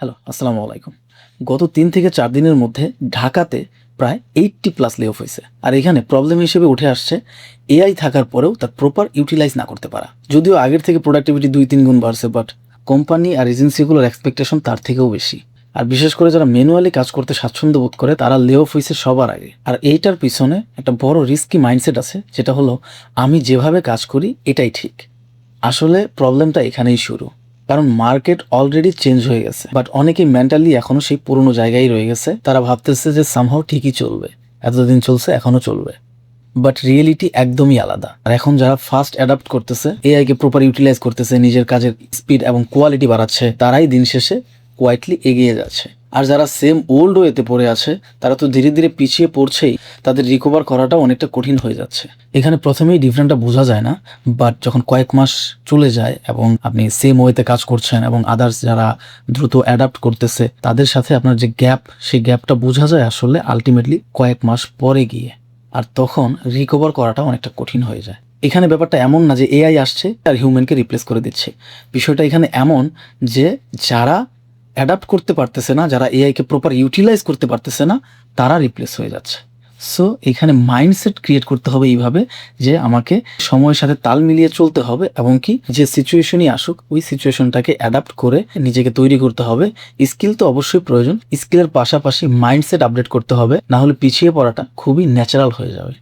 Hello, আসসালামু আলাইকুম। গত ৩ থেকে ৪ দিনের মধ্যে ঢাকাতে প্রায় 80+ লে অফ হইছে। আর এখানে প্রবলেম হিসেবে উঠে আসছে এআই থাকার পরেও তার প্রপার ইউটিলাইজ না করতে পারা। যদিও আগের থেকে প্রোডাক্টিভিটি ২-৩ গুণ বাড়ছে, বাট কোম্পানি আর এজেন্সিগুলোর এক্সপেকটেশন তার থেকেও বেশি। আর বিশেষ করে যারা ম্যানুয়ালি কাজ করতে স্বাচ্ছন্দ্য বোধ করে তারা লে অফ হইছে সবার আগে। আর এইটার পিছনে একটা বড় রিস্কি মাইন্ডসেট আছে, যেটা হলো আমি যেভাবে কাজ করি এটাই ঠিক। আসলে প্রবলেমটা এখানেই শুরু। কারণ মার্কেট অলরেডি চেঞ্জ হয়ে গেছে, বাট অনেকেই মেন্টালি এখনো সেই পুরনো জায়গায় রয়ে গেছে। তারা ভাবতেছে যে সামহাও ঠিকই চলবে, এতদিন চলছে এখনো চলবে, বাট রিয়েলিটি একদমই আলাদা। আর এখন যারা ফাস্ট অ্যাডাপ্ট করতেছে, এআই কে প্রপার ইউটিলাইজ করতেছে, নিজের কাজের স্পিড এবং কোয়ালিটি বাড়াচ্ছে, তারাই দিন শেষে কোয়াইটলি এগিয়ে যাচ্ছে। আর যারা সেম ওল্ড ওয়েতে পড়ে আছে তারা তো ধীরে ধীরে পিছিয়ে পড়ছেই, তাদের রিকভার করাটা অনেকটা কঠিন হয়ে যাচ্ছে। এখানে প্রথমেই ডিফারেন্টটা বোঝা যায় না, বাট যখন কয়েক মাস চলে যায় এবং আপনি সেম ওয়েতে কাজ করছেন এবং আদার্স যারা দ্রুত অ্যাডাপ্ট করতেছে তাদের সাথে আপনার যে গ্যাপ, সেই গ্যাপটা বোঝা যায় আসলে আলটিমেটলি কয়েক মাস পরে গিয়ে। আর তখন রিকভার করাটা অনেকটা কঠিন হয়ে যায়। এখানে ব্যাপারটা এমন না যে এআই আসছে আর হিউম্যানকে রিপ্লেস করে দিচ্ছে। বিষয়টা এখানে এমন যে যারা অ্যাডাপ্ট করতে পারতেছে না, যারা এআইকে প্রপার ইউটিলাইজ করতে পারতেছে না, তারা রিপ্লেস হয়ে যাচ্ছে। সো এখানে মাইন্ডসেট ক্রিয়েট করতে হবে এইভাবে যে আমাকে সময়ের সাথে তাল মিলিয়ে চলতে হবে এবং কি যে সিচুয়েশনই আসুক ওই সিচুয়েশনটাকে অ্যাডাপ্ট করে নিজেকে তৈরি করতে হবে। স্কিল তো অবশ্যই প্রয়োজন, স্কিলের পাশাপাশি মাইন্ডসেট আপডেট করতে হবে, না হলে পিছিয়ে পড়াটা খুবই ন্যাচারাল হয়ে যাবে।